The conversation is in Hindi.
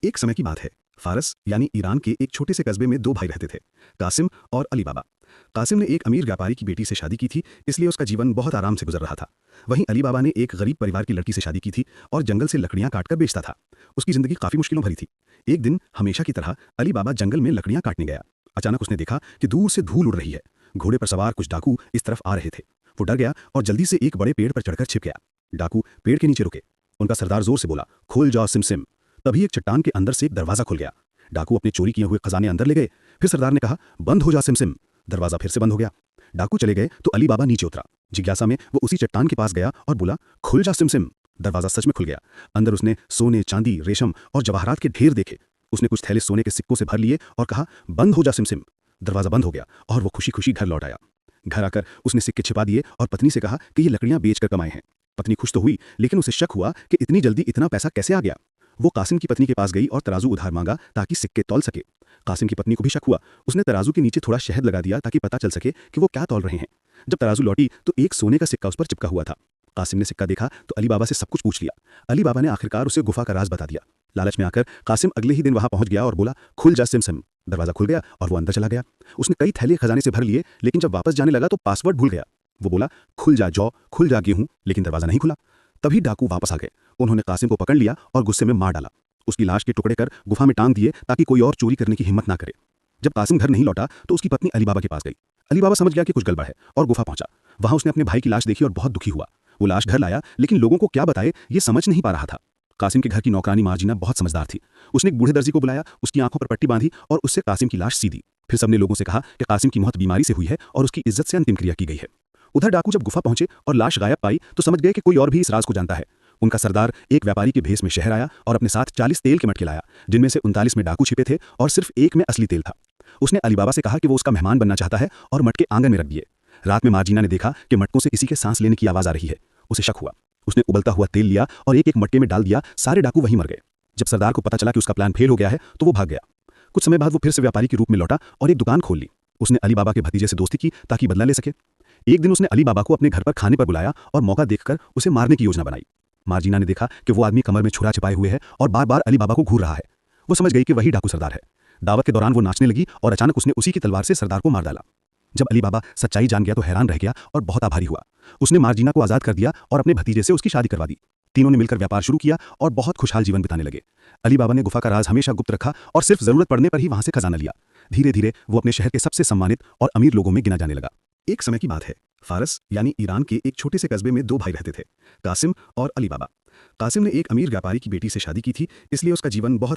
एक समय की बात है। फारस यानी ईरान के एक छोटे से कस्बे में दो भाई रहते थे, कासिम और अली बाबा। कासिम ने एक अमीर व्यापारी की बेटी से शादी की थी, इसलिए उसका जीवन बहुत आराम से गुजर रहा था। वहीं अली बाबा ने एक गरीब परिवार की लड़की से शादी की थी और जंगल से लकड़ियां काटकर बेचता था। उसकी जिंदगी काफी मुश्किलों भरी थी। एक दिन हमेशा की तरह अली बाबा जंगल में लकड़ियां काटने गया। अचानक उसने देखा कि दूर से धूल उड़ रही है। घोड़े पर सवार कुछ डाकू इस तरफ आ रहे थे। वो डर गया और जल्दी से एक बड़े पेड़ पर चढ़कर छिप गया। डाकू पेड़ के नीचे रुके। उनका सरदार जोर से बोला, खोल जाओ सिमसिम। तभी एक चट्टान के अंदर से एक दरवाजा खुल गया। डाकू अपने चोरी किए हुए खजाने अंदर ले गए। फिर सरदार ने कहा, बंद हो जा सिमसिम। दरवाजा फिर से बंद हो गया। डाकू चले गए तो अली बाबा नीचे उतरा। जिज्ञासा में वो उसी चट्टान के पास गया और बोला, खुल जा सिमसिम। दरवाजा सच में खुल गया। अंदर उसने सोने, चांदी, रेशम और जवाहरात के ढेर देखे। उसने कुछ थैले सोने के सिक्कों से भर लिए और कहा, बंद हो जा सिमसिम। दरवाजा बंद हो गया और वो खुशी खुशी घर लौट आया। घर आकर उसने सिक्के छिपा दिए और पत्नी से कहा कि ये लकड़ियां बेच कर कमाए हैं। पत्नी खुश तो हुई, लेकिन उसे शक हुआ कि इतनी जल्दी इतना पैसा कैसे आ गया। वो कासिम की पत्नी के पास गई और तराजू उधार मांगा ताकि सिक्के तौल सके। कासिम की पत्नी को भी शक हुआ। उसने तराजू के नीचे थोड़ा शहद लगा दिया ताकि पता चल सके कि वो क्या तौल रहे हैं। जब तराजू लौटी तो एक सोने का सिक्का उस पर चिपका हुआ था। कासिम ने सिक्का देखा तो अली बाबा से सब कुछ पूछ लिया। अली बाबा ने आखिरकार उसे गुफा का राज बता दिया। लालच में आकर कासिम अगले ही दिन वहां पहुंच गया और बोला, खुल जा सिमसिम। दरवाजा खुल गया और वो अंदर चला गया। उसने कई थैले खजाने से भर लिए, लेकिन जब वापस जाने लगा तो पासवर्ड भूल गया। वो बोला, खुल जा जौ, खुल जा गेहूं, लेकिन दरवाजा नहीं खुला। तभी डाकू वापस आ गए। उन्होंने कासिम को पकड़ लिया और गुस्से में मार डाला। उसकी लाश के टुकड़े कर गुफा में टांग दिए ताकि कोई और चोरी करने की हिम्मत ना करे। जब कासिम घर नहीं लौटा तो उसकी पत्नी अली बाबा के पास गई। अली बाबा समझ गया कि कुछ गड़बड़ है और गुफा पहुंचा। वहां उसने अपने भाई की लाश देखी और बहुत दुखी हुआ। वो लाश घर लाया, लेकिन लोगों को क्या बताए ये समझ नहीं पा रहा था। कासिम के घर की नौकरानी मार्जिना बहुत समझदार थी। उसने एक बूढ़े दर्जी को बुलाया, उसकी आंखों पर पट्टी बांधी और उससे कासिम की लाश सी दी। फिर सबने लोगों से कहा कि कासिम की मौत बीमारी से हुई है और उसकी इज्जत से अंतिम क्रिया की गई है। उधर डाकू जब गुफा पहुंचे और लाश गायब पाई तो समझ गए कि कोई और भी इस राज को जानता है। उनका सरदार एक व्यापारी के भेष में शहर आया और अपने साथ 40 तेल के मटके लाया, जिनमें से 39 में डाकू छिपे थे और सिर्फ एक में असली तेल था। उसने अली बाबा से कहा कि वो उसका मेहमान बनना चाहता है और मटके आंगन में रख दिए। रात में मार्जिना ने देखा कि मटकों से किसी के सांस लेने की आवाज आ रही है। उसे शक हुआ। उसने उबलता हुआ तेल लिया और एक एक मटके में डाल दिया। सारे डाकू वहीं मर गए। जब सरदार को पता चला कि उसका प्लान फेल हो गया है तो वो भाग गया। कुछ समय बाद वो फिर से व्यापारी के रूप में लौटा और एक दुकान खोल ली। उसने अली बाबा के भतीजे से दोस्ती की ताकि बदला ले सके। एक दिन उसने अली बाबा को अपने घर पर खाने पर बुलाया और मौका देखकर उसे मारने की योजना बनाई। मार्जिना ने देखा कि वो आदमी कमर में छुरा छिपाए हुए है और बार बार अली बाबा को घूर रहा है। वो समझ गई कि वही डाकू सरदार है। दावत के दौरान वो नाचने लगी और अचानक उसने उसी की तलवार से सरदार को मार डाला। जब अली बाबा सच्चाई जान गया तो हैरान रह गया और बहुत आभारी हुआ। उसने मार्जिना को आजाद कर दिया और अपने भतीजे से उसकी शादी करवा दी। तीनों ने मिलकर व्यापार शुरू किया और बहुत खुशहाल जीवन बिताने लगे। अली बाबा ने गुफा का राज हमेशा गुप्त रखा और सिर्फ जरूरत पड़ने पर ही वहां से खजाना लिया। धीरे धीरे वो अपने शहर के सबसे सम्मानित और अमीर लोगों में गिना जाने लगा। एक समय की बात है। फारस यानी ईरान के एक छोटे से कस्बे में दो भाई रहते थे, कासिम और अली बाबा। कासिम ने एक अमीर व्यापारी की बेटी से शादी की थी, इसलिए उसका जीवन बहुत